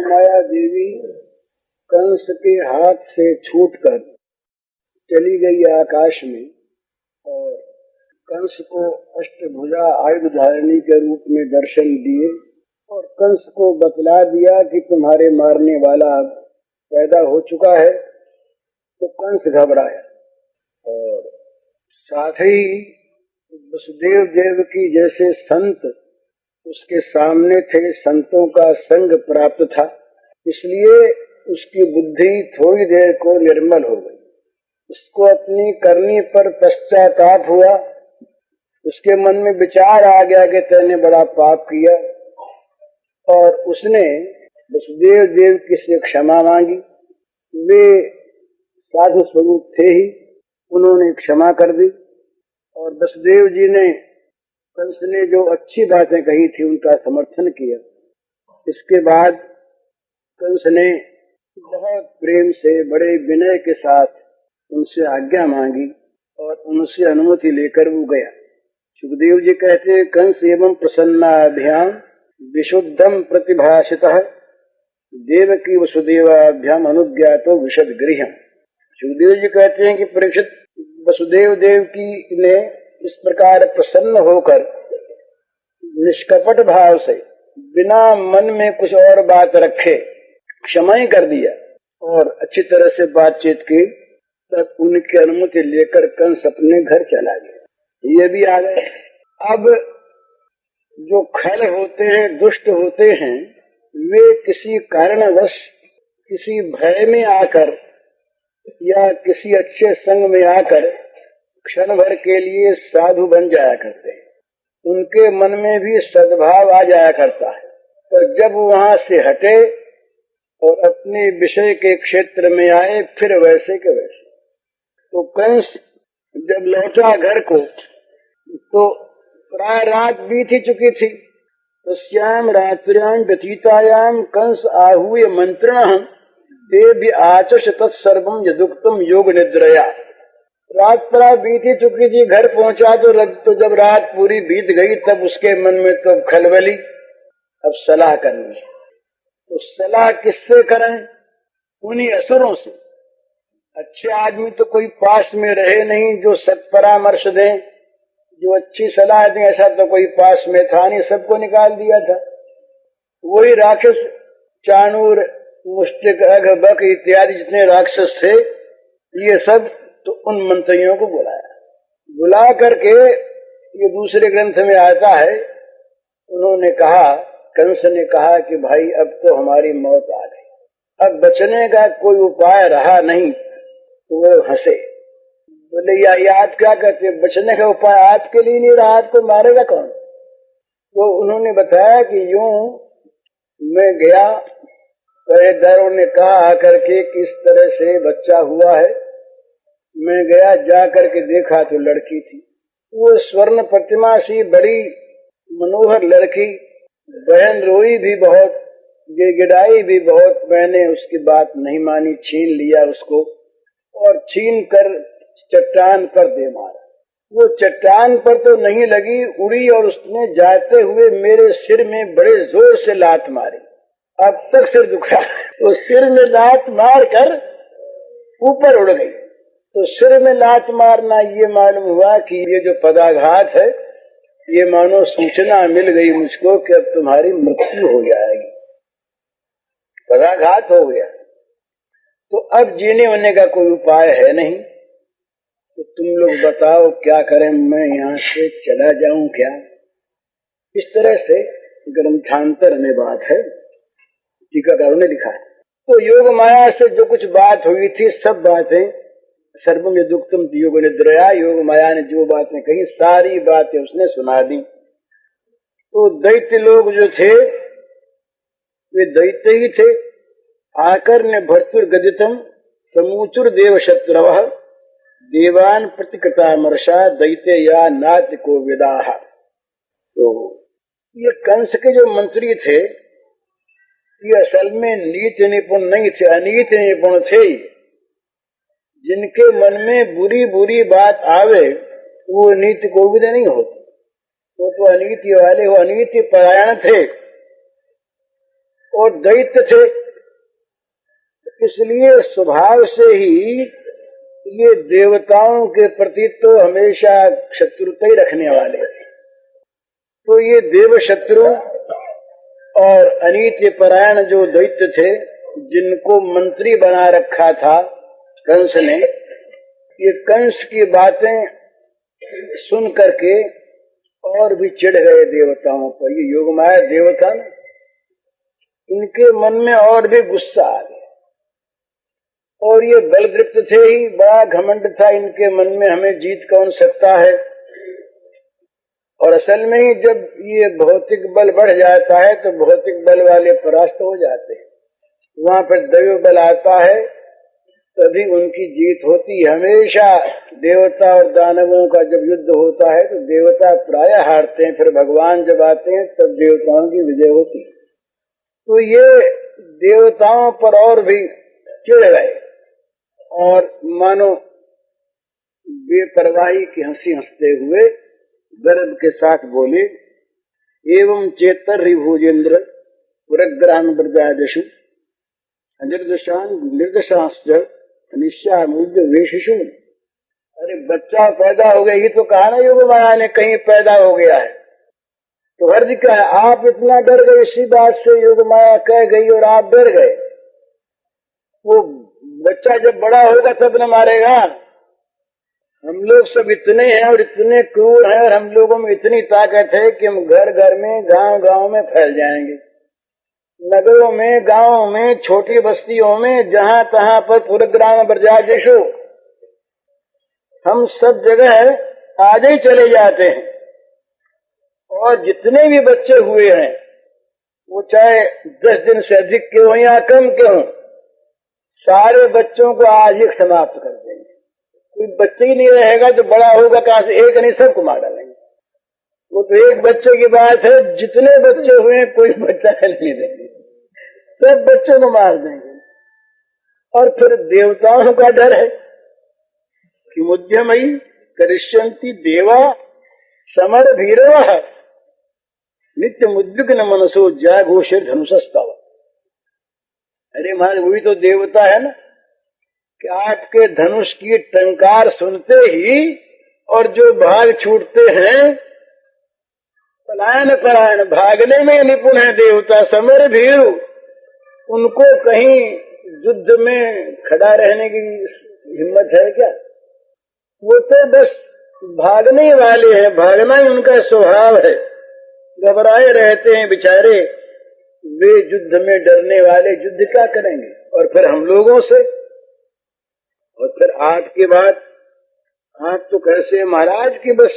माया देवी कंस के हाथ से छूटकर चली गई आकाश में और कंस को अष्टभुजा आयुध धारिणी के रूप में दर्शन दिए और कंस को बतला दिया कि तुम्हारे मारने वाला अब पैदा हो चुका है। तो कंस घबराया और साथ ही वसुदेव देव की जैसे संत उसके सामने थे, संतों का संग प्राप्त था, इसलिए उसकी बुद्धि थोड़ी देर को निर्मल हो गई। उसको अपनी करनी पर पश्चाताप हुआ। उसके मन में विचार आ गया कि तैने बड़ा पाप किया और उसने वसुदेव देव की से क्षमा मांगी। वे साधु स्वरूप थे ही, उन्होंने क्षमा कर दी और वसुदेव जी ने कंस ने जो अच्छी बातें कही थी उनका समर्थन किया। इसके बाद कंस ने बहुत प्रेम से बड़े विनय के साथ उनसे आज्ञा मांगी और उनसे अनुमति लेकर वो गया। सुखदेव जी कहते हैं कंस एवं प्रसन्नाभ्याम विशुद्धम प्रतिभाषितः देवकी वसुदेवाभ्याम अनुज्ञातो विशद गृहम। सुखदेव जी कहते हैं कि परीक्षित वसुदेव देव की ने इस प्रकार प्रसन्न होकर निष्कपट भाव से बिना मन में कुछ और बात रखे क्षमा ही कर दिया और अच्छी तरह से बातचीत की। तब उनकी अनुमति लेकर कंस अपने घर चला गया। ये भी आ गए। अब जो खल होते हैं, दुष्ट होते हैं, वे किसी कारणवश किसी भय में आकर या किसी अच्छे संग में आकर क्षण भर के लिए साधु बन जाया करते हैं। उनके मन में भी सद्भाव आ जाया करता है, पर जब वहां से हटे और अपने विषय के क्षेत्र में आए फिर वैसे के वैसे। तो कंस जब लौटा घर को तो प्राय रात बीत ही चुकी थी। तो श्याम रात्र्याम व्यतीतायाम कंस आहूय मंत्रण देव आचश तत्सर्वम यदुक्तम योग निद्रया। रात प्राय बीत ही चुकी थी। घर पहुंचा तो जब रात पूरी बीत गई तब उसके मन में तो खलबली, अब सलाह करनी है। तो सलाह किससे करें? उन्हीं असुरों से। अच्छे आदमी तो कोई पास में रहे नहीं जो सत्परामर्श दें, जो अच्छी सलाह दें, ऐसा तो कोई पास में था नहीं, सबको निकाल दिया था। वही राक्षस चाणूर, मुष्टिक, अघ, बक इत्यादि जितने राक्षस थे, ये सब तो उन मंत्रियों को बुला करके, ये दूसरे ग्रंथ में आता है, उन्होंने कहा, कंस ने कहा कि भाई अब तो हमारी मौत आ गई, अब बचने का कोई उपाय रहा नहीं। तो वो हंसे, बोले या आप क्या कहते हैं, बचने का उपाय आपके लिए नहीं रहा, आपको मारेगा कौन? तो उन्होंने बताया कि यूं मैं गया, पहरेदारों ने कहा आकर के किस तरह से बच्चा हुआ है। मैं गया, जा करके देखा तो लड़की थी। वो स्वर्ण प्रतिमा सी बड़ी मनोहर लड़की। बहन रोई भी बहुत, गिड़गिड़ाई भी बहुत। मैंने उसकी बात नहीं मानी, छीन लिया उसको और छीन कर चट्टान पर दे मारा। वो चट्टान पर तो नहीं लगी, उड़ी और उसने जाते हुए मेरे सिर में बड़े जोर से लात मारी। अब तक सिर दुखा। तो सिर में लात मार कर ऊपर उड़ गई। तो सिर में लात मारना ये मालूम हुआ कि ये जो पदाघात है, ये मानो सूचना मिल गई मुझको कि अब तुम्हारी मृत्यु हो जाएगी, पदाघात हो गया। तो अब जीने होने का कोई उपाय है नहीं। तो तुम लोग बताओ क्या करें, मैं यहाँ से चला जाऊं क्या? इस तरह से ग्रंथांतर में बात है, टीकाकारों ने लिखा है। तो योग माया से जो कुछ बात हुई थी, सब बातें सर्वम यदुक्तम योग निद्रया, योग माया ने जो बातें कही सारी बातें उसने सुना दी। तो दैत्य लोग जो थे वे दैत्य ही थे। आकर ने भर्तुर गदितम समूचुर देव शत्रव देवान प्रतिकृतामर्षा दैत्य या नाथ को विदाह। तो ये कंस के जो मंत्री थे ये असल में नीति निपुण नहीं थे, अनीति निपुण थे। जिनके मन में बुरी बुरी बात आवे वो नीति कोविद नहीं होते, वो तो अनीति वाले हो, अनीति परायण थे। और दैत्य थे, इसलिए स्वभाव से ही ये देवताओं के प्रति तो हमेशा शत्रुता ही रखने वाले थे। तो ये देव शत्रु और अनीति परायण जो दैत्य थे, जिनको मंत्री बना रखा था कंस ने, ये कंस की बातें सुन करके और भी चिढ़ गए देवताओं पर। ये योगमाया देवता ने, इनके मन में और भी गुस्सा आ गया। और ये बलदृप्त थे ही, बड़ा घमंड था इनके मन में, हमें जीत कौन सकता है। और असल में ही जब ये भौतिक बल बढ़ जाता है तो भौतिक बल वाले परास्त हो जाते हैं, वहां पर दैव बल आता है तभी उनकी जीत होती है। हमेशा देवता और दानवों का जब युद्ध होता है तो देवता प्राय हारते हैं, फिर भगवान जब आते हैं तब देवताओं की विजय होती है। तो ये देवताओं पर और भी चिढ़ गए और मानो बेपरवाही की हंसी हंसते हुए गर्व के साथ बोले, एवं चेतर भूजेन्द्र पुरग्राम ब्रजादशु निर्दशांश्च निश्चामुद्ध वेशिषु। अरे बच्चा पैदा हो गया, ये तो कहा ना योग माया ने कहीं पैदा हो गया है, तो हर्ज क्या है? आप इतना डर गए इसी बात से, योग माया कह गई और आप डर गए। वो बच्चा जब बड़ा होगा तब न मारेगा। हम लोग सब इतने हैं और इतने क्रूर हैं और हम लोगों में इतनी ताकत है कि हम घर घर में, गांव गांव में फैल जाएंगे, नगरों में, गांवों में, छोटी बस्तियों में, जहां तहां पर पुरग्राम ब्रजादिषु, हम सब जगह आज ही चले जाते हैं। और जितने भी बच्चे हुए हैं वो चाहे 10 दिन से अधिक के हों या कम के हों, सारे बच्चों को आज ही समाप्त कर देंगे। कोई बच्चे ही नहीं रहेगा, जो बड़ा होगा कहां से, एक नहीं सबको मार डालेंगे। वो तो एक बच्चे की बात है, जितने बच्चे हुए कोई बच्चा नहीं देंगे, सब बच्चों को मार देंगे। और फिर देवताओं का डर है कि मुद्यमयी करिष्यन्ति देवा समर भीरव नित्य मुद्विग्न मनसो जाघोषिर धनुषस्तव। अरे महाराज, वही तो देवता है ना कि आपके धनुष की टंकार सुनते ही और जो भाग छूटते हैं, पलायन परायण, भागने में निपुण है देवता, समर भीरु, उनको कहीं युद्ध में खड़ा रहने की हिम्मत है क्या? वो तो बस भागने वाले हैं, भागना ही उनका स्वभाव है, घबराए रहते हैं बेचारे। वे युद्ध में डरने वाले युद्ध क्या करेंगे? और फिर हम लोगों से, और फिर आपके बाद आप तो कैसे महाराज की बस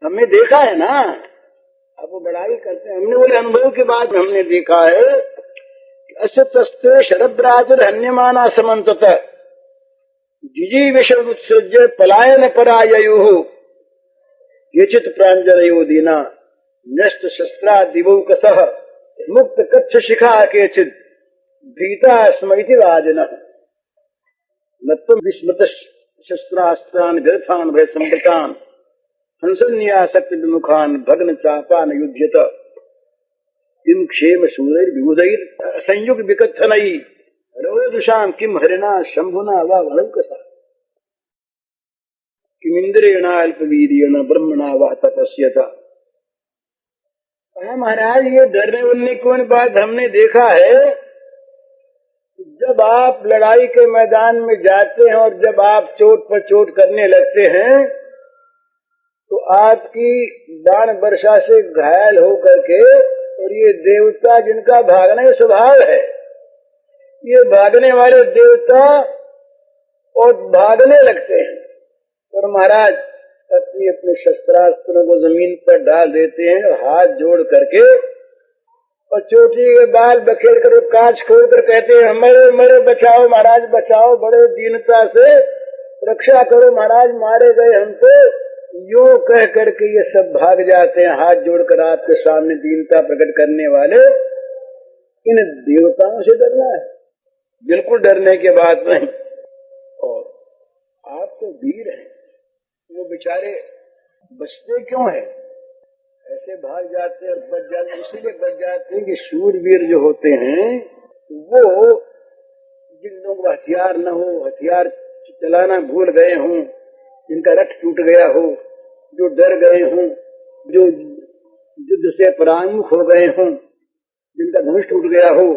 हमने देखा है ना, अब वो बड़ाई करते हैं, हमने बोले अनुभव के बाद हमने देखा है, अशतस्ते शरद्राजर हन्यमाना समन्तत जिजी विषम उत्सृज्य पलायन पराययु येचित प्रांजलयो दीना नष्ट शस्त्रा दिवौकसः मुक्त कच्छ शिखा केचिद भीता स्मृति वाजन नत्वं विस्मृत शस्त्रास्त्रान् व्यर्थान् भय संप्रतान् हंसन्यासक्ति विमुखान् भग्न चापान युध्यत किम क्षेम शूरैर विबुधैर संयुग विकथनै रोदुषां किम हरिणा शंभुना वा वलंकसा किमिंद्रेणा अल्पवीर्येण ब्रह्मणा वा तपस्यता। महाराज, ये डरने वरने कौन बात हमने देखा है, जब आप लड़ाई के मैदान में जाते हैं और जब आप चोट पर चोट करने लगते हैं तो आपकी बाण वर्षा से घायल हो करके, और ये देवता जिनका भागना ही स्वभाव है, ये भागने वाले देवता और भागने लगते हैं। और महाराज अपनी अपने शस्त्रास्त्रों को जमीन पर डाल देते हैं, हाथ जोड़ करके, और चोटी के बाल बखेर कर कांच खोल कर कहते हैं मरे मरे बचाओ महाराज बचाओ, बड़े दीनता से रक्षा करो महाराज, मारे गए हम तो। यूं कह करके ये सब भाग जाते हैं, हाथ जोड़कर आपके सामने दीनता प्रकट करने वाले। इन देवताओं से डरना है, बिल्कुल डरने की बात नहीं। और आप तो वीर हैं, वो बेचारे बचते क्यों हैं? ऐसे भाग जाते हैं और बच जाते, इसीलिए बच जाते हैं कि शूरवीर जो होते हैं वो जिन लोगों को हथियार न हो, हथियार चलाना भूल गए हों, जिनका रथ टूट गया हो, जो डर गए हों, जो युद्ध से परांमुख हो गए हों, जिनका धनुष टूट गया हो,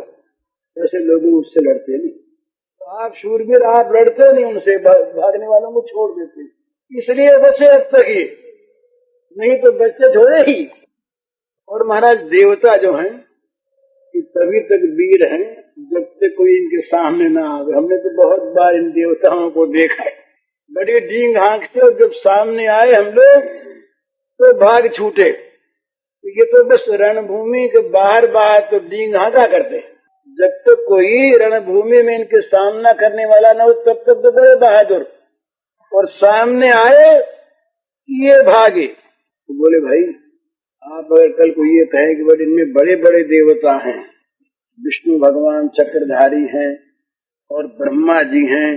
ऐसे लोग उससे लड़ते नहीं। तो आप शूरवीर, आप लड़ते नहीं उनसे, भागने वालों को छोड़ देते, इसलिए बचे अब तक ही, नहीं तो बच्चे थोड़े ही। और महाराज देवता जो हैं कि तभी तक वीर हैं जब तक कोई इनके सामने ना आवे। हमने तो बहुत बार इन देवताओं को देखा है, बड़ी डींग हाँकते, और जब सामने आए हम लोग तो भाग छूटे। ये तो बस रणभूमि के बाहर बाहर तो डींग हाँका करते, जब तक कोई रणभूमि में इनके सामना करने वाला न हो तब तक तो बड़े बहादुर, और सामने आए ये भागे। तो बोले भाई आप अगर कल को ये कहें कि बड़े इनमें बड़े बड़े देवता हैं, विष्णु भगवान चक्रधारी हैं और ब्रह्मा जी हैं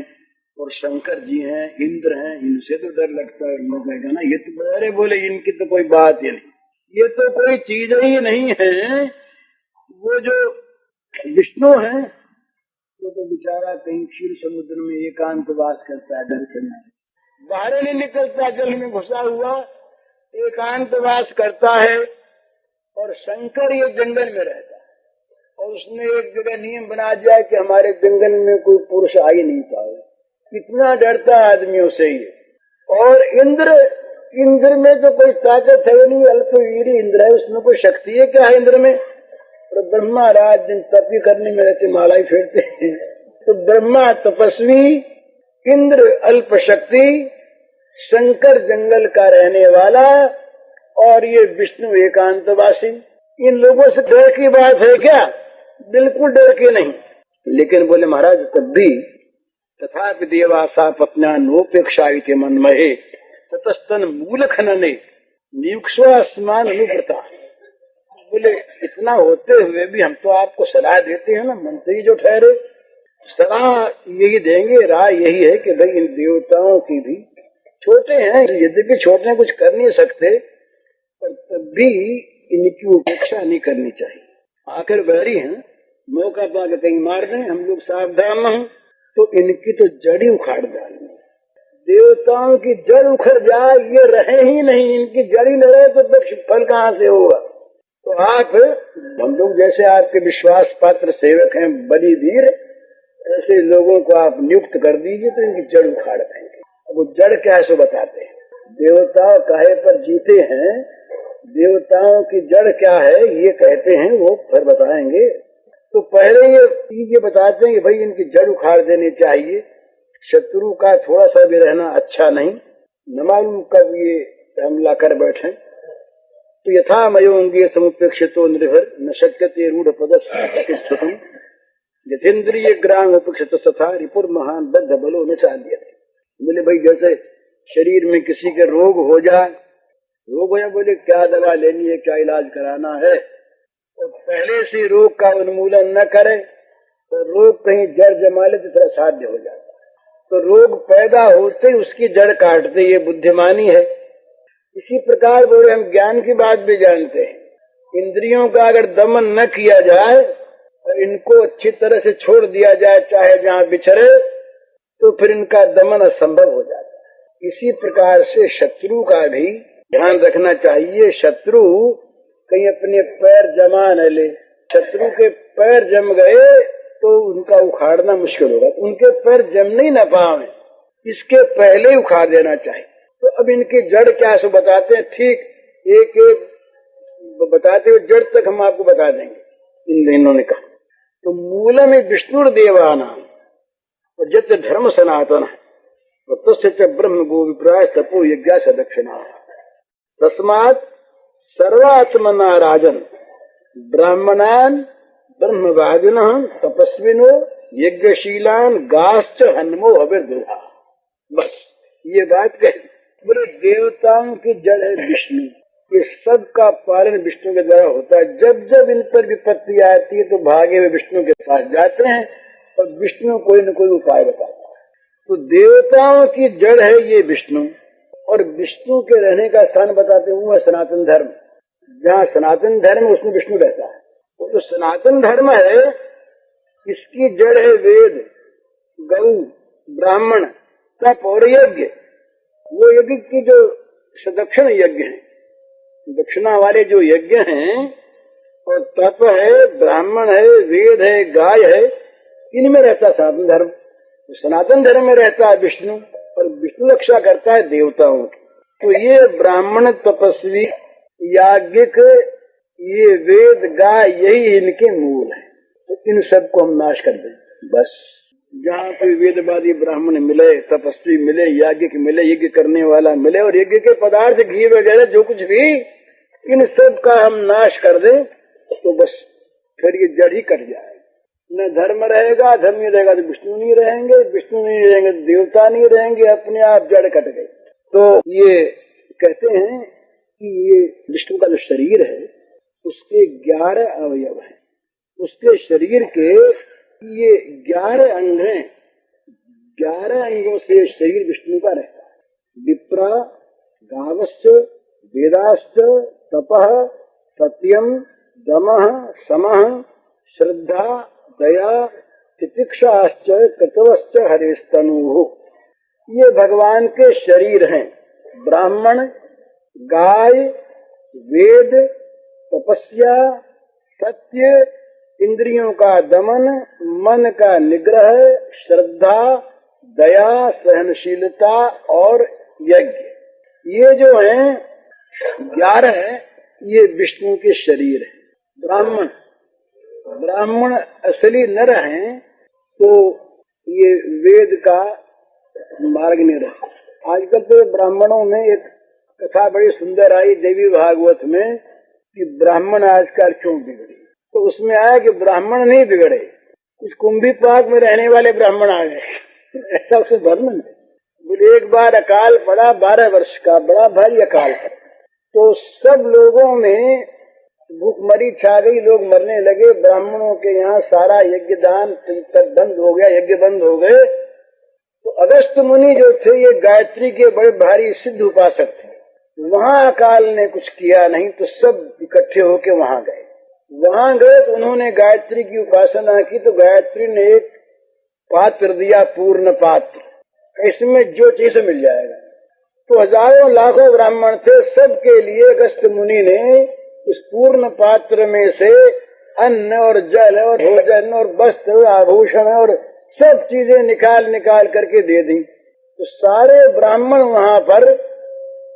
और शंकर जी हैं, इंद्र हैं, इनसे तो डर लगता है, लोग कहेगा ना ये तो बड़े, बोले इनकी तो कोई बात ही नहीं, ये तो कोई चीज ही नहीं है। वो जो विष्णु है वो तो बेचारा कहीं क्षीर समुद्र में एकांतवास करता है, डर के मारे बाहर नहीं निकलता, जल में घुसा हुआ एकांतवास करता है। और शंकर ये जंगल में रहता है, और उसने एक जगह नियम बना दिया कि हमारे जंगल में कोई पुरुष आ ही नहीं पाए, इतना डरता है आदमियों से ही। और इंद्र में तो कोई ताकत है नहीं, अल्पवीर इंद्र है, उसमें कोई शक्ति है क्या है इंद्र में? और ब्रह्मा रात दिन तपी करने में रहते, मालाई फेरते हैं। तो ब्रह्मा तपस्वी, इंद्र अल्प शक्ति, शंकर जंगल का रहने वाला, और ये विष्णु एकांतवासी। इन लोगों से डर की बात है क्या? बिल्कुल डर के नहीं। लेकिन बोले महाराज तब भी तथापि देवासा पत्न्या नोपेक्षा मन महे ततस्तन मूल खनने नियुक्स्वास्मान अनुव्रता। बोले इतना होते हुए भी हम तो आपको सलाह देते हैं ना, मंत्री जो ठहरे, सलाह यही देंगे, राय यही है कि भाई इन देवताओं की भी छोटे हैं, यद्यपि छोटे हैं, कुछ कर नहीं सकते, पर तब भी इनकी उपेक्षा नहीं करनी चाहिए। आखिर वैरी हैं, मौका पाकर कहीं मार दें, हम लोग सावधान हों तो इनकी तो जड़ी उखाड़ डालनी। देवताओं की जड़ उखड़ जाए, ये रहे ही नहीं, इनकी जड़ी न रहे तो फल कहाँ से होगा? तो आप, हम लोग जैसे आपके विश्वास पात्र सेवक हैं, बड़ी वीर, ऐसे लोगों को आप नियुक्त कर दीजिए तो इनकी जड़ उखाड़ देंगे। अब वो जड़ क्या है सो बताते हैं। देवता काहे पर जीते हैं, देवताओं की जड़ क्या है ये कहते हैं, वो फिर बताएंगे। तो पहले ये बताते हैं कि भाई इनकी जड़ उखाड़ देनी चाहिए, शत्रु का थोड़ा सा भी रहना अच्छा नहीं, न मालूम कब ये हमला कर बैठे। तो यथा मयोंगे समुपेक्षितो निर्भर न शक्यते रूढ़ पदस्थितम यथेन्द्रिय ग्राम उपेक्षित तथा रिपुर महान बद्ध बलो न चाहिए। बोले भाई जैसे शरीर में किसी के रोग हो जाए, बोले क्या दवा लेनी है, क्या इलाज कराना है, और पहले से रोग का उन्मूलन न करे तो रोग कहीं जड़ जमा ले तो थोड़ा साध्य हो जाता है। तो रोग पैदा होते उसकी जड़ काटते, ये बुद्धिमानी है। इसी प्रकार बोले हम ज्ञान की बात भी जानते हैं, इंद्रियों का अगर दमन न किया जाए और इनको अच्छी तरह से छोड़ दिया जाए, चाहे जहाँ बिछड़े, तो फिर इनका दमन असंभव हो जाता है। इसी प्रकार से शत्रु का भी ध्यान रखना चाहिए। शत्रु कहीं अपने पैर जमा न ले, शत्रु के पैर जम गए तो उनका उखाड़ना मुश्किल होगा। उनके पैर जमने ही न पाए, इसके पहले ही उखाड़ देना चाहिए। तो अब इनकी जड़ क्या सो बताते हैं, ठीक एक एक बताते हुए जड़ तक हम आपको बता देंगे। इन दिनों ने कहा तो मूलम विष्णु देवाना और जत धर्म सनातन तस्य ब्रह्म गो विप्राय तपो यज्ञ सदक्षिणा तस्मात् सर्वात्मना राजन ब्राह्मणान ब्रह्मवादिन तपस्विनो यज्ञशीलान गाश्च हन्मो अविर्दुहा। बस ये बात कही। बोले देवताओं की जड़ है विष्णु, ये सब का पालन विष्णु के द्वारा होता है। जब जब इन पर विपत्ति आती है तो भागे वे विष्णु के पास जाते हैं और विष्णु कोई न कोई उपाय बताता है। तो देवताओं की जड़ है ये विष्णु, और विष्णु के रहने का स्थान बताते हुए सनातन धर्म। जहाँ सनातन धर्म है उसमें विष्णु रहता है। वो तो सनातन धर्म है, इसकी जड़ है वेद, गौ, ब्राह्मण, तप और यज्ञ। वो यज्ञ की जो सदक्षिण यज्ञ है, दक्षिणा वाले जो यज्ञ हैं, और तप है, ब्राह्मण है, वेद है, गाय है, इनमें रहता सनातन धर्म। सनातन धर्म में रहता है विष्णु, और विष्णु रक्षा करता है देवताओं की। तो ये ब्राह्मण, तपस्वी, याज्ञिक, ये वेद, गाय, यही इनके मूल है। तो इन सबको हम नाश कर दें बस। जहाँ कोई वेदवादी ब्राह्मण मिले, तपस्वी मिले, याज्ञिक मिले, यज्ञ करने वाला मिले, और यज्ञ के पदार्थ, घी वगैरह जो कुछ भी, इन सब का हम नाश कर दें तो बस फिर ये जड़ ही कट जाए। न धर्म रहेगा, धर्म नहीं रहेगा तो विष्णु नहीं रहेंगे, विष्णु नहीं रहेंगे तो देवता नहीं रहेंगे, अपने आप जड़ कट गई। तो ये कहते हैं कि ये विष्णु का जो शरीर है उसके 11 अवयव हैं। उसके शरीर के ये 11 अंग हैं। 11 अंगों से शरीर विष्णु का रहता है। विप्रा, गावश्च, वेदाश्च, तपः, सत्यम, दमः, समः, श्रद्धा, दया, तितिक्षाश्च, कृतवश्च हरेस्तनुः। ये भगवान के शरीर हैं। ब्राह्मण, गाय, वेद, तपस्या, सत्य, इंद्रियों का दमन, मन का निग्रह, श्रद्धा, दया, सहनशीलता और यज्ञ, ये जो हैं 11 है, ये विष्णु के शरीर है। ब्राह्मण असली नर हैं तो ये वेद का मार्ग नहीं रहे। आजकल तो ब्राह्मणों में एक कथा बड़ी सुंदर आई देवी भागवत में कि ब्राह्मण आजकल क्यों बिगड़े। तो उसमें आया कि ब्राह्मण नहीं बिगड़े, कुछ कुंभी पाक में रहने वाले ब्राह्मण आ गए। ऐसा उसमें वर्णन है। बोले एक बार अकाल पड़ा, 12 वर्ष का बड़ा भारी अकाल पड़ा, तो सब लोगों में भूखमरी छा गई, लोग मरने लगे। ब्राह्मणों के यहाँ सारा यज्ञ दान तक बंद हो गया, यज्ञ बंद हो गए। तो अगस्त मुनि जो थे ये गायत्री के बड़े भारी सिद्ध उपासक थे। वहाँ अकाल ने कुछ किया नहीं, तो सब इकट्ठे होके वहाँ गए। वहाँ गए तो उन्होंने गायत्री की उपासना की। तो गायत्री ने एक पात्र दिया, पूर्ण पात्र, इसमें जो चीज मिल जाएगा। तो हजारों लाखों ब्राह्मण थे, सबके लिए अगस्त मुनि ने उस पूर्ण पात्र में से अन्न और जल और भोजन और वस्त्र, आभूषण और सब चीजें निकाल निकाल करके दे दी। तो सारे ब्राह्मण वहाँ पर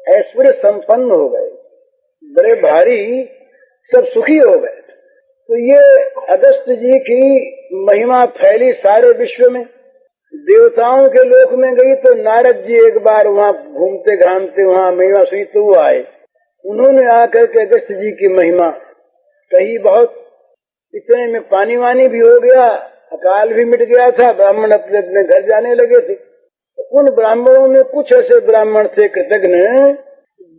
ऐश्वर्य संपन्न हो गए, बड़े भारी, सब सुखी हो गए। तो ये अगस्त जी की महिमा फैली सारे विश्व में। देवताओं के लोक में गई तो नारद जी एक बार वहाँ घूमते घामते वहाँ महिमा सुनी तो वो आए। उन्होंने आकर के अगस्त जी की महिमा कही बहुत। इतने में पानी वानी भी हो गया, अकाल भी मिट गया था, ब्राह्मण अपने अपने घर जाने लगे थे। तो उन ब्राह्मणों में कुछ ऐसे ब्राह्मण थे कृतज्ञ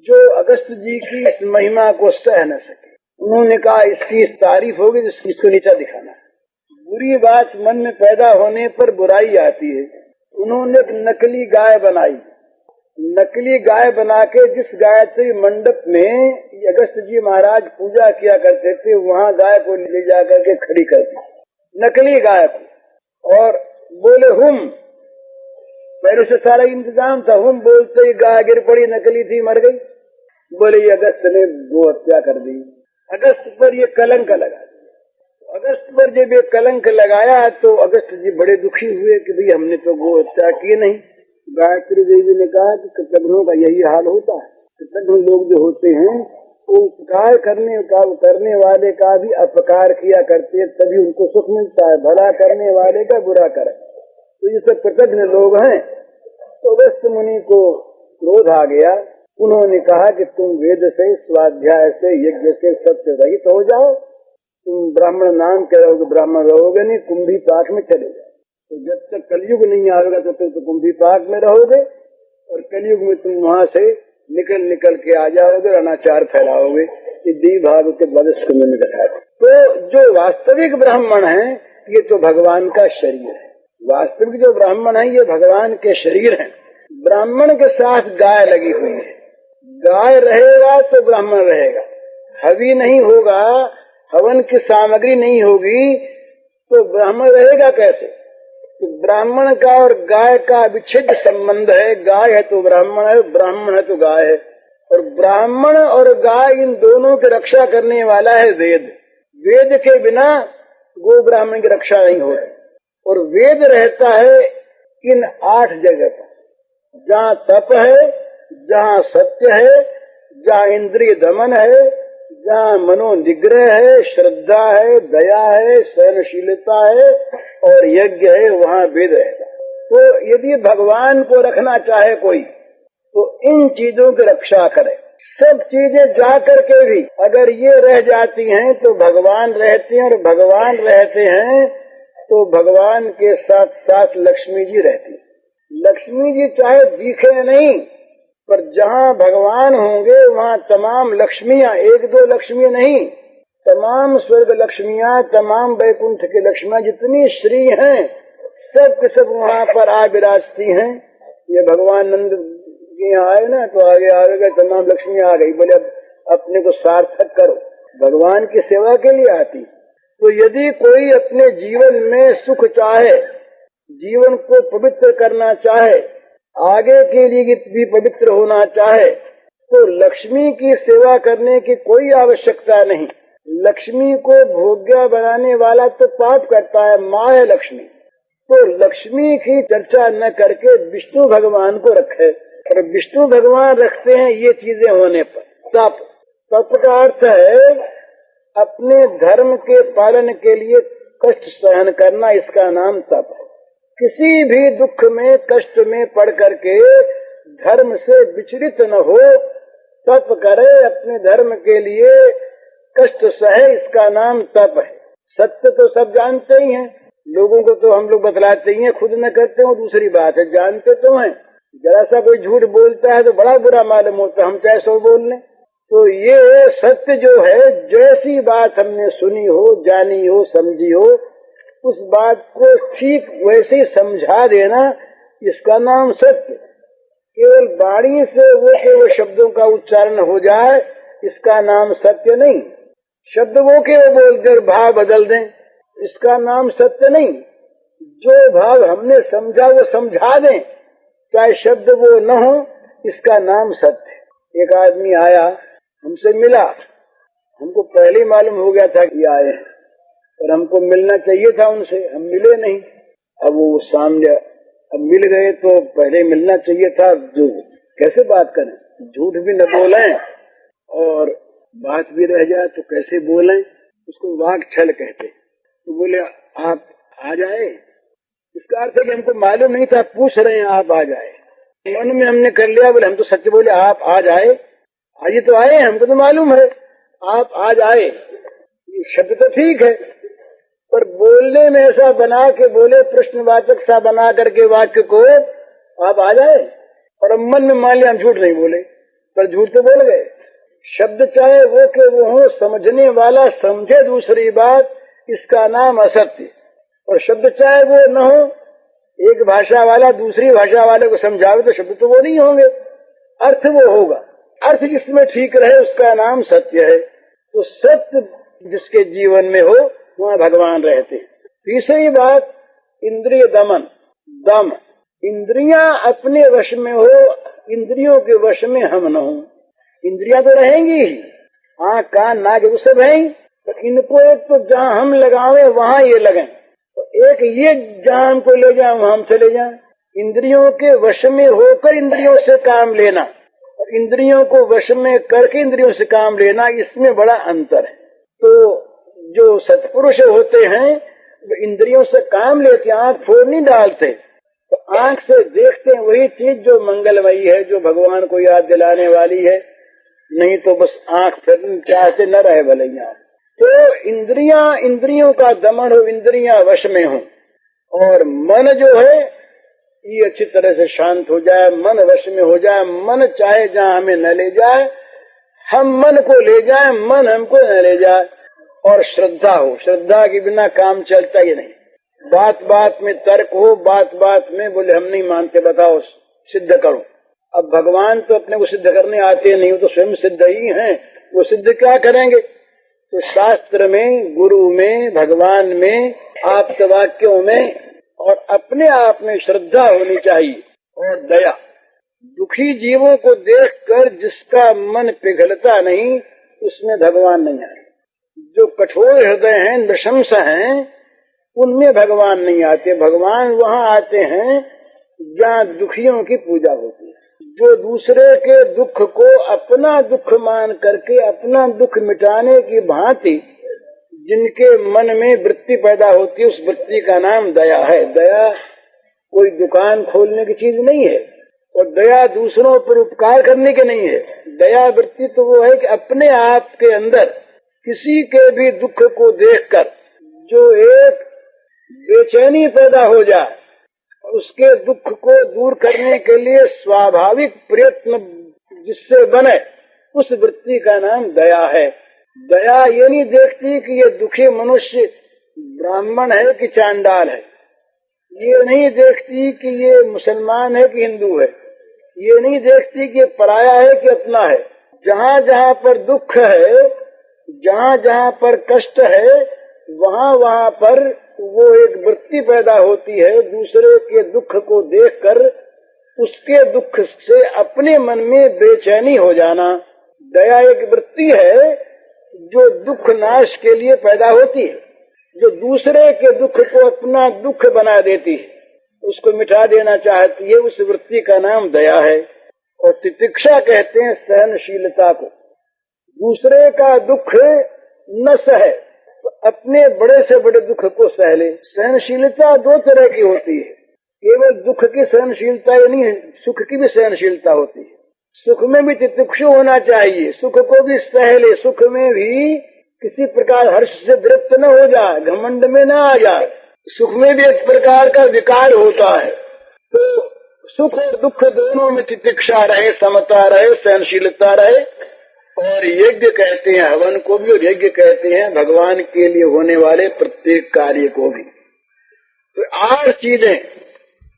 जो अगस्त जी की इस महिमा को सह न सके। उन्होंने कहा इसकी तारीफ होगी तो इसको नीचा दिखाना। बुरी बात मन में पैदा होने पर बुराई आती है। उन्होंने एक नकली गाय बनाई। नकली गाय बना के जिस गायत्री मंडप में अगस्त जी महाराज पूजा किया करते थे वहाँ गाय को ले जा करके खड़ी कर दी, नकली गाय को। और बोले हुम, पहले से सारा इंतजाम था, हुम बोलते ही गाय गिर पड़ी, नकली थी, मर गई। बोले ये अगस्त ने गो हत्या कर दी। अगस्त पर ये कलंक लगा। अगस्त पर जब ये कलंक लगाया तो अगस्त जी बड़े दुखी हुए कि भाई हमने तो गो हत्या की नहीं। गायत्री देवी ने कहा कि कृतज्ञों का यही हाल होता है। कृतज्ञ लोग जो होते हैं वो उपकार करने वाले का भी अपकार किया करते हैं, तभी उनको सुख मिलता है। भला करने वाले का बुरा करे। तो ये सब कृतज्ञ लोग हैं। तो अगस्त मुनि को क्रोध आ गया। उन्होंने कहा कि तुम वेद से, स्वाध्याय से, यज्ञ से सत्य रहित हो जाओ। तुम ब्राह्मण नाम के रहोगे, ब्राह्मण रहोगे नहीं, कुंभी पाक में चले जाओ। तो जब तक कलयुग नहीं आएगा तब तक तो कुंभी पाक में रहोगे, और कलयुग में तुम वहाँ से निकल के आ जाओगे, अनाचार फैलाओगे। ये दी भाग के द्वादश स्कंद में कथा है। तो जो वास्तविक ब्राह्मण है ये तो भगवान का शरीर है। वास्तविक जो ब्राह्मण है ये भगवान के शरीर है। ब्राह्मण के साथ गाय लगी हुई है। गाय रहेगा तो ब्राह्मण रहेगा, हवि नहीं होगा, हवन की सामग्री नहीं होगी तो ब्राह्मण रहेगा कैसे? तो ब्राह्मण का और गाय का विच्छेद संबंध है। गाय है तो ब्राह्मण है, ब्राह्मण है तो गाय है। और ब्राह्मण और गाय इन दोनों की रक्षा करने वाला है वेद। वेद के बिना गो ब्राह्मण की रक्षा नहीं हो रही। और वेद रहता है इन 8 जगह पर, जहाँ तप है, जहाँ सत्य है, जहाँ इंद्रिय दमन है, जहाँ मनोनिग्रह है, श्रद्धा है, दया है, सहनशीलता है और यज्ञ है, वहाँ वेद रहेगा। तो यदि भगवान को रखना चाहे कोई तो इन चीजों की रक्षा करे। सब चीजें जा करके भी अगर ये रह जाती हैं तो भगवान रहते हैं, और भगवान रहते हैं तो भगवान के साथ साथ लक्ष्मी जी रहती है। लक्ष्मी जी चाहे दिखे नहीं, पर जहाँ भगवान होंगे वहाँ तमाम लक्ष्मियाँ, 1-2 लक्ष्मी नहीं, तमाम स्वर्ग लक्ष्मियाँ, तमाम वैकुंठ की लक्ष्मियाँ, जितनी श्री हैं सब के सब वहाँ पर आ विराजती हैं। ये भगवान नंद यहाँ आए ना तो आगे गए, तमाम लक्ष्मी आ गई। बोले अब अपने को सार्थक करो, भगवान की सेवा के लिए आती। तो यदि कोई अपने जीवन में सुख चाहे, जीवन को पवित्र करना चाहे, आगे के लिए भी पवित्र होना चाहे, तो लक्ष्मी की सेवा करने की कोई आवश्यकता नहीं। लक्ष्मी को भोग्य बनाने वाला तो पाप करता है, माँ है लक्ष्मी। तो लक्ष्मी की चर्चा न करके विष्णु भगवान को रखे, और विष्णु भगवान रखते हैं ये चीजें होने पर। तप, तप का अर्थ है अपने धर्म के पालन के लिए कष्ट सहन करना, इसका नाम तप है। किसी भी दुख में, कष्ट में पड़ करके धर्म से विचलित न हो, तप करे, अपने धर्म के लिए कष्ट सहे, इसका नाम तप है। सत्य तो सब जानते ही हैं, लोगों को तो हम लोग बतलाते ही हैं, खुद न करते हो दूसरी बात है, जानते तो हैं। जरा सा कोई झूठ बोलता है तो बड़ा बुरा मालूम होता है, हम चाहे 100 बोल लें। तो ये सत्य जो है, जैसी बात हमने सुनी हो, जानी हो, समझी हो, उस बात को ठीक वैसे ही समझा देना, इसका नाम सत्य। केवल वाणी से वो शब्दों का उच्चारण हो जाए, इसका नाम सत्य नहीं। शब्द वो के वो बोलकर भाव बदल दें, इसका नाम सत्य नहीं। जो भाव हमने समझा वो समझा दें, चाहे शब्द वो न हो, इसका नाम सत्य। एक आदमी आया, हमसे मिला, हमको पहले ही मालूम हो गया था कि आए हैं, और हमको मिलना चाहिए था उनसे, हम मिले नहीं। अब वो सामने अब मिल गए तो पहले मिलना चाहिए था। जो कैसे बात करें, झूठ भी न बोलें और बात भी रह जाए तो कैसे बोलें, उसको वाक छल कहते। तो बोले आप आ जाए, इसका अर्थ है कि हमको मालूम नहीं था, पूछ रहे हैं आप आ जाए। मन में हमने कर लिया, बोले हम तो सच बोले, आप आ जाए। आज तो आए, हमको तो मालूम है, आप आ जाए। ये शब्द तो ठीक है, पर बोलने में ऐसा बना के बोले, प्रश्नवाचक सा बना करके वाक्य को, आप आ जाए, और अब मन में मान लिया हम झूठ नहीं बोले, पर झूठ तो बोल गए। शब्द चाहे वो के वो हो, समझने वाला समझे दूसरी बात, इसका नाम असत्य। और शब्द चाहे वो न हो, एक भाषा वाला दूसरी भाषा वाले को समझावे तो शब्द तो वो नहीं होंगे, अर्थ वो होगा। अर्थ जिसमें ठीक रहे उसका नाम सत्य है। तो सत्य जिसके जीवन में हो वहाँ भगवान रहते हैं। तीसरी बात, इंद्रिय दमन, दम। इंद्रियां अपने वश में हो, इंद्रियों के वश में हम न हो। इंद्रियां तो रहेंगी ही, आँख कान नाक वो सब है, तो इनको एक तो जहाँ हम लगावे वहाँ ये लगें, तो एक ये जहाँ हमको ले जाए वहाँ हम चले जाएं। इंद्रियों के वश में होकर इंद्रियों से काम लेना और इंद्रियों को वश में करके इंद्रियों से काम लेना, इसमें बड़ा अंतर है। तो जो सत्पुरुष होते हैं वो इंद्रियों से काम लेते, आँख फोड़ नहीं डालते, तो आँख से देखते हैं वही चीज जो मंगलमयी है, जो भगवान को याद दिलाने वाली है। नहीं तो बस आँख फिर चाहते न रहे भले यहाँ। तो इंद्रियों का दमन हो, इंद्रियां वश में हो, और मन जो है ये अच्छी तरह से शांत हो जाए, मन वश में हो जाए। मन चाहे जहाँ हमें न ले जाए, हम मन को ले जाए, मन हमको न ले जाए। और श्रद्धा हो, श्रद्धा के बिना काम चलता ही नहीं। बात बात में तर्क हो, बात बात में बोले हम नहीं मानते, बताओ सिद्ध करो। अब भगवान तो अपने को सिद्ध करने आते नहीं, वो तो स्वयं सिद्ध ही हैं, वो सिद्ध क्या करेंगे? तो शास्त्र में, गुरु में, भगवान में, आप्त वाक्यों में और अपने आप में श्रद्धा होनी चाहिए और दया। दुखी जीवों को देखकर जिसका मन पिघलता नहीं, उसमें भगवान नहीं आए। जो कठोर हृदय हैं, नृशंस हैं, उनमें भगवान नहीं आते। भगवान वहाँ आते हैं जहाँ दुखियों की पूजा होती है। जो दूसरे के दुख को अपना दुख मान करके अपना दुख मिटाने की भांति जिनके मन में वृत्ति पैदा होती है, उस वृत्ति का नाम दया है। दया कोई दुकान खोलने की चीज नहीं है और दया दूसरों पर उपकार करने की नहीं है। दया वृत्ति तो वो है कि अपने आप के अंदर किसी के भी दुख को देखकर जो एक बेचैनी पैदा हो जाए, उसके दुख को दूर करने के लिए स्वाभाविक प्रयत्न जिससे बने, उस वृत्ति का नाम दया है। दया ये नहीं देखती कि ये दुखी मनुष्य ब्राह्मण है कि चांडाल है, ये नहीं देखती कि ये मुसलमान है कि हिंदू है, ये नहीं देखती कि ये पराया है कि अपना है। जहाँ जहाँ पर दुख है, जहाँ जहाँ पर कष्ट है, वहाँ वहाँ पर वो एक वृत्ति पैदा होती है दूसरे के दुख को देखकर उसके दुख से अपने मन में बेचैनी हो जाना। दया एक वृत्ति है जो दुख नाश के लिए पैदा होती है, जो दूसरे के दुख को अपना दुख बना देती है, उसको मिटा देना चाहती है, उस वृत्ति का नाम दया है। और तितिक्षा कहते हैं सहनशीलता को। दूसरे का दुख न सहे, अपने बड़े से बड़े दुख को सह ले। सहनशीलता दो तरह की होती है, केवल दुख की सहनशीलता ही नहीं है, सुख की भी सहनशीलता होती है। सुख में भी तितिक्षु होना चाहिए, सुख को भी सह ले, सुख में भी किसी प्रकार हर्ष से विरक्त न हो जाए, घमंड में न आ जाए। सुख में भी एक प्रकार का विकार होता है। तो सुख और दुख दोनों में तितिक्षा रहे, समता रहे, सहनशीलता रहे। और यज्ञ कहते हैं हवन को भी, और यज्ञ कहते हैं भगवान के लिए होने वाले प्रत्येक कार्य को भी। तो 8 चीजें,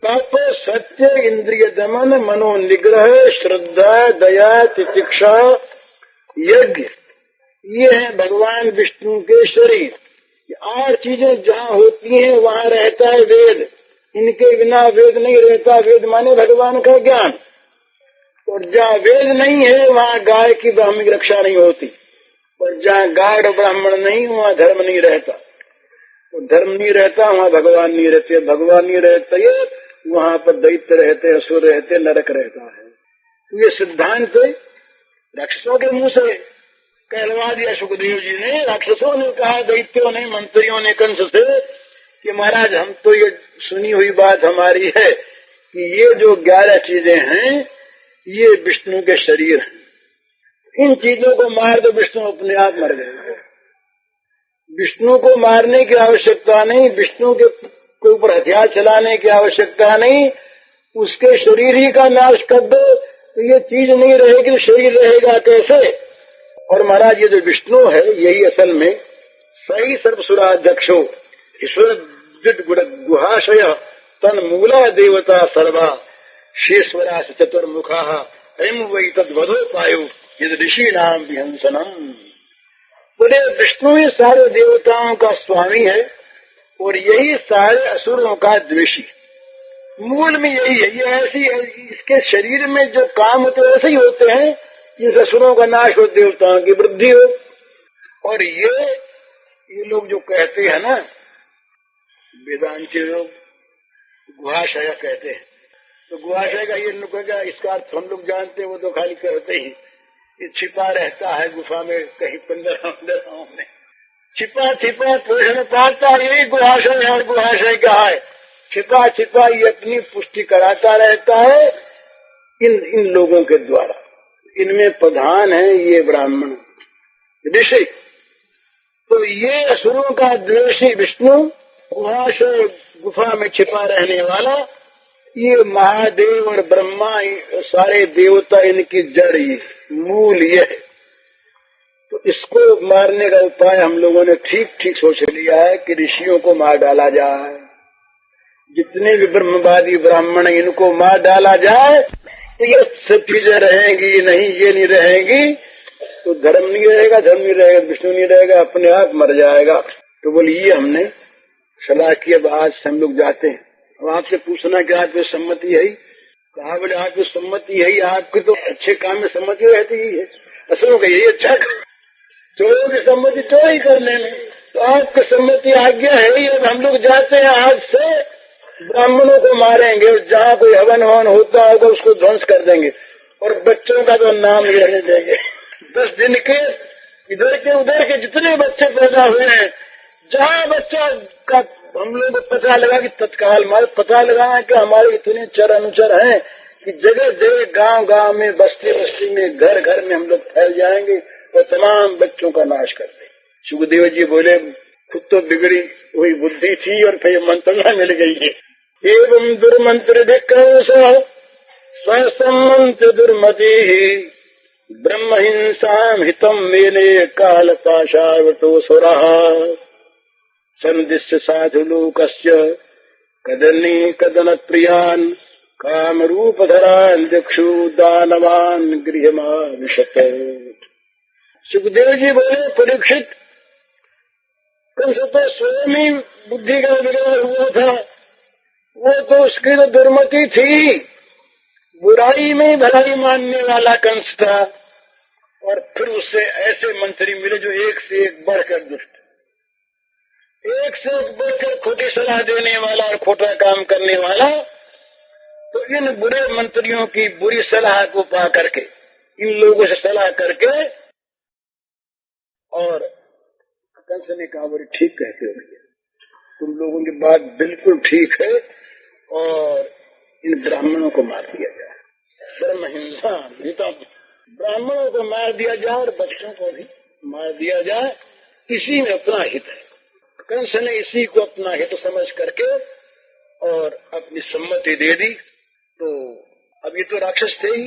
तप, सत्य, इंद्रिय दमन, मनोनिग्रह, श्रद्धा, दया, तितिक्षा, यज्ञ, ये है भगवान विष्णु के शरीर। 8 चीजें जहाँ होती हैं वहाँ रहता है वेद। इनके बिना वेद नहीं रहता। वेद माने भगवान का ज्ञान। और जहाँ वेद नहीं है वहाँ गाय की ब्राह्मणी रक्षा नहीं होती। और जहाँ गाय और ब्राह्मण नहीं, वहाँ धर्म नहीं रहता। तो धर्म नहीं रहता, वहाँ भगवान नहीं रहते। भगवान नहीं रहते, वहाँ पर दैत्य रहते, असुर रहते, नरक रहता है। तो ये सिद्धांत राक्षसों के मुंह से कहलवा दिया सुखदेव जी ने। राक्षसों ने कहा, दैत्यों ने, मंत्रियों ने कंस से कि महाराज हम तो ये सुनी हुई बात हमारी है कि ये जो 11 चीजें हैं ये विष्णु के शरीर हैं। इन चीजों को मार दो, विष्णु अपने आप मर गए। विष्णु को मारने की आवश्यकता नहीं, विष्णु के ऊपर हथियार चलाने की आवश्यकता नहीं, उसके शरीर ही का नाश कर दो तो ये चीज नहीं रहेगी, शरीर रहेगा कैसे? और महाराज ये जो विष्णु है यही असल में सही सर्वसुराध्यक्षो ईश्वर गुहाशय तन मूला देवता सर्वा शेश्वरा चतुर्मुखा हिम वही तद्वधोपायो यद ऋषि नाम विहंसनम। बोले विष्णु ही सारे देवताओं का स्वामी है और यही सारे असुरों का द्वेषी। मूल में यही है, ये ऐसी है, इसके शरीर में जो काम होते ऐसे ही होते हैं। इस असुरों का नाश हो, देवताओं की वृद्धि हो। और ये लोग जो कहते हैं ना, वेदांत के लोग गुहाशय कहते हैं, तो गुहाशय का ये क्या, इसका अर्थ हम लोग जानते हैं, वो तो खाली कहते ही ये छिपा रहता है गुफा में कहीं पिंजरों में, छिपा छिपा पोषण पाता, यही गुहाशय है। और गुहाशय क्या है? छिपा छिपा ये अपनी पुष्टि कराता रहता है इन लोगों के द्वारा। इनमें प्रधान है ये ब्राह्मण ऋषि। तो ये असुरों का द्वेषी विष्णु, गुहाशय गुफा में छिपा रहने वाला, ये महादेव और ब्रह्मा सारे देवता, इनकी जड़ ये मूल ये है। तो इसको मारने का उपाय हम लोगों ने ठीक ठीक सोच लिया है कि ऋषियों को मार डाला जाए। जितने भी ब्रह्मवादी ब्राह्मण इनको मार डाला जाए तो ये सब चीजें रहेंगी नहीं, ये नहीं रहेंगी। तो धर्म नहीं रहेगा, धर्म नहीं रहेगा, विष्णु नहीं रहेगा, अपने आप मर जाएगा। तो बोले ये हमने सलाह की, अब आज से हम लोग जाते हैं। अब आपसे पूछना कि आपकी सम्मति है? कहा बोले आपकी सम्मति है, आपकी तो अच्छे काम में सम्मति रहती ही है, असलों का यही अच्छा चोरों की सम्मति चोरी करने में, तो आपकी सम्मति आज्ञा है ही। अब हम लोग जाते हैं, आज से ब्राह्मणों को मारेंगे और जहाँ कोई हवन हवन होता होगा उसको ध्वंस कर देंगे और बच्चों का तो नाम नहीं रहने देंगे। 10 दिन के इधर के उधर के जितने बच्चे पैदा हुए हैं, जहाँ बच्चा का हम लोग को पता लगा कि तत्काल पता लगा कि हमारे इतने चर अनुचर हैं कि जगह जगह गांव गांव में बस्ती बस्ती में घर घर में हम लोग फैल जाएंगे और तमाम बच्चों का नाश कर देंगे। सुखदेव जी बोले खुद तो बिगड़ी हुई बुद्धि थी और फिर मंत्रणा मिल गई है। एवं दुर्मंत्र विक्रम स्वसम्मंत्र दुर्मति ब्रह्म हिंसा हितम मेले काल पाशावतो सुरा संदिश्य साधु लोकस्य कदनी कदन प्रियान काम रूप धरान दिक्षु दानवान गृहमा विशत। सुखदेव जी बोले परीक्षित, कंस तो स्वयं ही बुद्धि का विरोध हुआ था, वो तो उसकी तो दुर्मति थी, बुराई में भलाई मानने वाला कंस था, और फिर उससे ऐसे मंत्री मिले जो एक से एक बढ़कर दुष्ट, एक से एक बढ़कर खोटी सलाह देने वाला और खोटा काम करने वाला। तो इन बुरे मंत्रियों की बुरी सलाह को पा करके, इन लोगों से सलाह करके, और कंस ने कहा बोले ठीक कहते हो भैया, तुम लोगों की बात बिल्कुल ठीक है, और इन ब्राह्मणों को मार दिया जाए। ब्रह्म हिंसा ब्राह्मणों को मार दिया जाए और बच्चों को भी मार दिया जाए, इसी में अपना हित है। कंस ने इसी को अपना हित समझ करके और अपनी सम्मति दे दी। तो अब ये तो राक्षस थे ही,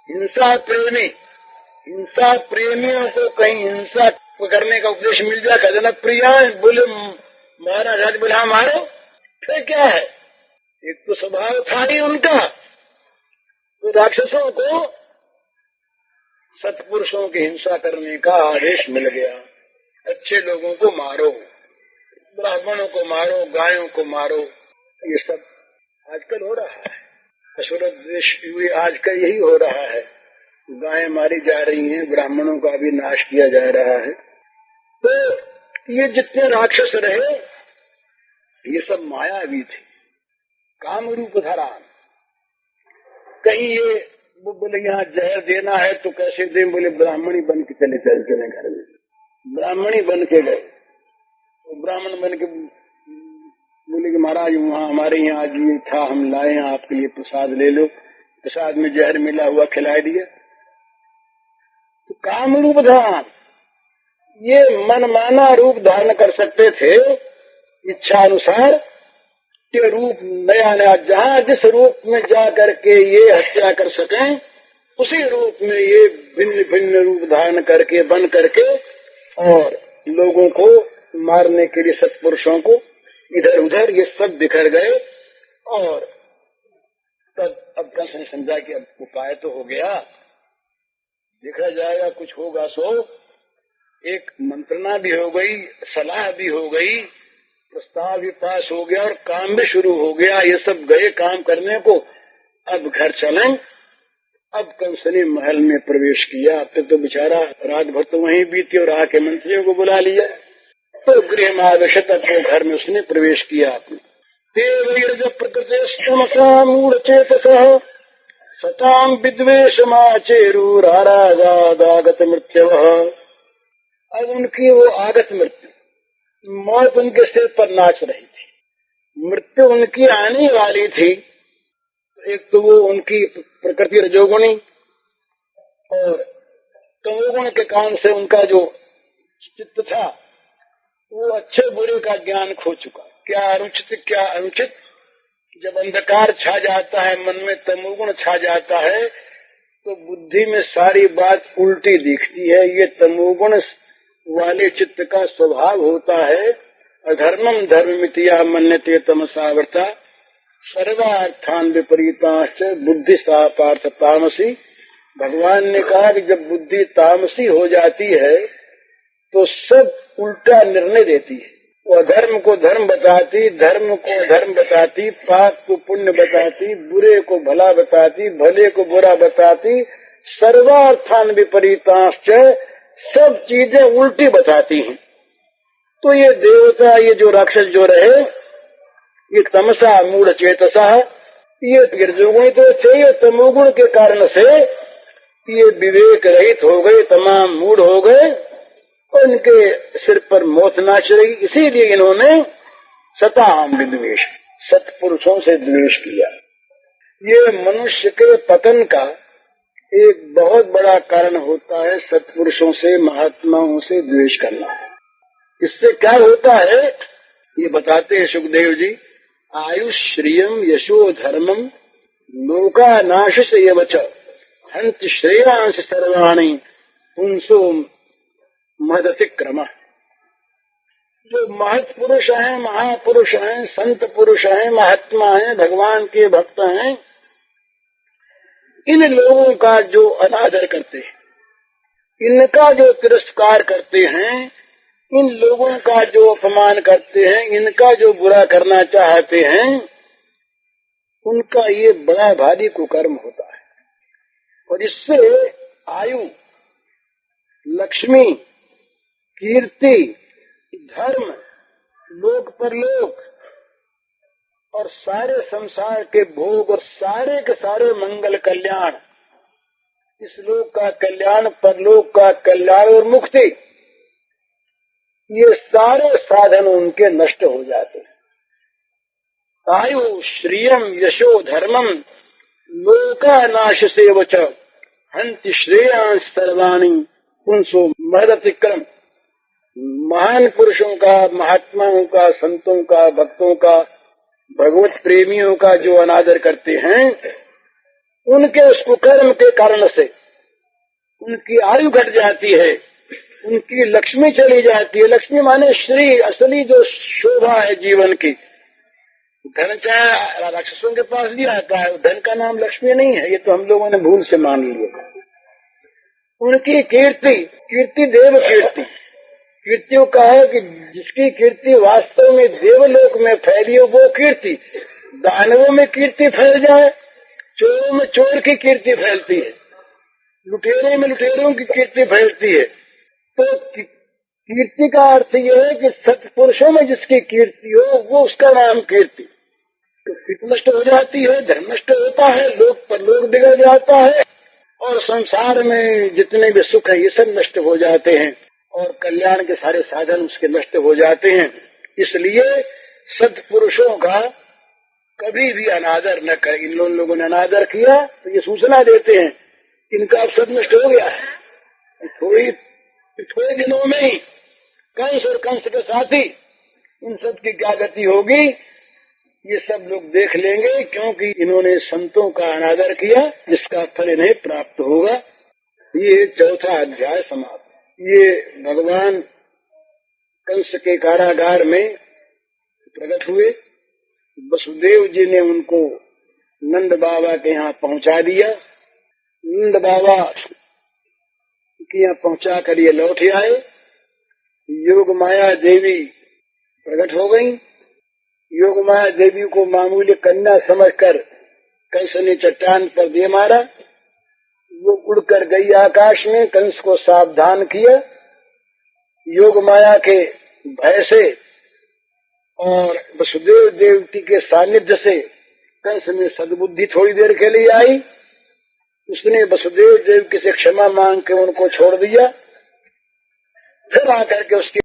हिंसा प्रेमी, हिंसा प्रेमियों को कहीं हिंसा करने का उपदेश मिल जाए, जनक प्रिया बोले महाराज आज बोला मारो, फिर क्या है, एक तो स्वभाव था ही उनका। तो राक्षसों को सत्पुरुषों की हिंसा करने का आदेश मिल गया। अच्छे लोगों को मारो, ब्राह्मणों को मारो, गायों को मारो, ये सब आजकल हो रहा है। असुर द्वेष आजकल यही हो रहा है, गायें मारी जा रही हैं, ब्राह्मणों का भी नाश किया जा रहा है। तो ये जितने राक्षस रहे ये सब मायावी थे, काम रूप धरान। कहीं ये बोले यहाँ जहर देना है तो कैसे दें, बोले ब्राह्मणी बन के चले घर में, ब्राह्मणी बन के गए। तो ब्राह्मण बन के बोले कि महाराज वहाँ हमारे यहाँ आज ये था, हम लाए हैं आपके लिए, प्रसाद ले लो। प्रसाद में जहर मिला हुआ खिला दिया। तो काम रूप धारण, ये मनमाना रूप धारण कर सकते थे इच्छा अनुसार, के रूप नया नया, जहाँ जिस रूप में जा करके ये हत्या कर सकें उसी रूप में ये भिन्न भिन्न रूप धारण करके बन करके और लोगों को मारने के लिए सत्पुरुषों को इधर उधर ये सब बिखर गए। और तब अब कंस ने समझा कि अब उपाय तो हो गया, देखा जाएगा कुछ होगा। सो एक मंत्रणा भी हो गई, सलाह भी हो गई, प्रस्ताव भी पास हो गया और काम भी शुरू हो गया। ये सब गए काम करने को, अब घर चलें। अब कंस ने महल में प्रवेश किया। अब तो बेचारा रात भर तो वहीं बीती और आके मंत्रियों को बुला लिया। तो गृह में आवेशत अपने घर में उसने प्रवेश किया। आपने देव प्रकृति मूढ़ चेतस सताम विद्वेषमाचेरू रारागादागत मृत्यु। अब उनकी वो आगत मृत्यु, मौत उनके सिर पर नाच रही थी, मृत्यु उनकी आने वाली थी। एक तो वो उनकी प्रकृति रजोगुणी और तमोगुण के कारण से उनका जो चित्त था वो अच्छे बुरे का ज्ञान खो चुका। क्या अनुचित क्या अनुचित, जब अंधकार छा जाता है, मन में तमोगुण छा जाता है तो बुद्धि में सारी बात उल्टी दिखती है। ये तमोगुण वाले चित्त का स्वभाव होता है। अधर्मम धर्ममितिया मन्यते तमसावर्ता सर्वार्थान विपरीताश्च बुद्धि सा पार्थ तामसी भगवान ने कहा कि जब बुद्धि तामसी हो जाती है तो सब उल्टा निर्णय देती है। वो अधर्म को धर्म बताती, धर्म को अधर्म बताती, पाप को पुण्य बताती, बुरे को भला बताती, भले को बुरा बताती, सर्वार्थान विपरीतांश्च, सब चीजें उल्टी बताती हैं। तो ये देवता, ये जो राक्षस जो रहे, ये तमसा मूढ़ चेतसा, ये गिरजोगुणी तो थे, तमोगुण के कारण से ये विवेक रहित हो गए, तमाम मूढ़ हो गए, उनके सिर पर मौत नाच रही। इसीलिए इन्होंने सताम विद्वेष, सत्पुरुषों से द्वेष किया। ये मनुष्य के पतन का एक बहुत बड़ा कारण होता है, सत्पुरुषों से, महात्माओं से द्वेष करना। इससे क्या होता है ये बताते हैं सुखदेव जी। आयुष श्रियम यशो धर्मम लोकानाश से एवच हंत श्रेयांश सर्वाणि पुंसो महदतिक्रम। जो महत्पुरुष हैं, महापुरुष हैं, संत पुरुष हैं, महात्मा हैं, भगवान के भक्त हैं, इन लोगों का जो अनादर करते हैं, इनका जो तिरस्कार करते हैं, इन लोगों का जो अपमान करते हैं, इनका जो बुरा करना चाहते हैं, उनका ये बड़ा भारी कुकर्म होता है। और इससे आयु, लक्ष्मी, कीर्ति, धर्म, लोक परलोक और सारे संसार के भोग और सारे के सारे मंगल कल्याण, इस लोक का कल्याण, परलोक का कल्याण और मुक्ति, ये सारे साधन उनके नष्ट हो जाते हैं। आयु श्रियम यशो धर्मम लोकानाश सेवच हंति श्रेयांश सर्वाणि पुंसो महदतिक्रम। महान पुरुषों का, महात्माओं का, संतों का, भक्तों का, भगवत प्रेमियों का जो अनादर करते हैं, उनके उस कुकर्म के कारण से उनकी आयु घट जाती है, उनकी लक्ष्मी चली जाती है। लक्ष्मी माने श्री, असली जो शोभा है जीवन की। धन चाहे राक्षसों के पास भी आता है, धन का नाम लक्ष्मी नहीं है, ये तो हम लोगों ने भूल से मान लिया। उनकी कीर्ति, कीर्ति देव कीर्ति, कीर्तियों का है कि जिसकी कीर्ति वास्तव में देवलोक में फैली हो वो कीर्ति। दानवों में कीर्ति फैल जाए, चोरों में चोर की कीर्ति फैलती है, लुटेरों में लुटेरों की कीर्ति फैलती है। तो कीर्ति का अर्थ यह है कि सत्पुरुषों में जिसकी कीर्ति हो वो उसका नाम कीर्ति। तो कीर्ति नष्ट हो जाती है, धर्म नष्ट होता है, लोक पर लोक बिगड़ जाता है, और संसार में जितने भी सुख है ये सब नष्ट हो जाते हैं, और कल्याण के सारे साधन उसके नष्ट हो जाते हैं। इसलिए सत्पुरुषों का कभी भी अनादर न करें। इन लोगों ने अनादर किया तो ये सूचना देते हैं इनका अब सब नष्ट हो गया है। थोड़े दिनों में ही कंस और कंस के साथी, इन सब की क्या गति होगी ये सब लोग देख लेंगे, क्योंकि इन्होंने संतों का अनादर किया, जिसका फल इन्हें प्राप्त होगा। ये चौथा अध्याय समाप्त। ये भगवान कंस के कारागार में प्रकट हुए। वसुदेव जी ने उनको नंद बाबा के यहाँ पहुंचा दिया। नंद बाबा के यहाँ पहुंचा कर ये लौट आए। योग माया देवी प्रकट हो गई। योग माया देवी को मामूली कन्या समझकर कंस ने चट्टान पर दे मारा। वो उड़कर गई आकाश में, कंस को सावधान किया। योग माया के भय से और वसुदेव देवती के सानिध्य से कंस में सद्बुद्धि थोड़ी देर के लिए आई। उसने वसुदेव देवकी से क्षमा मांग के उनको छोड़ दिया। फिर आकर के उसकी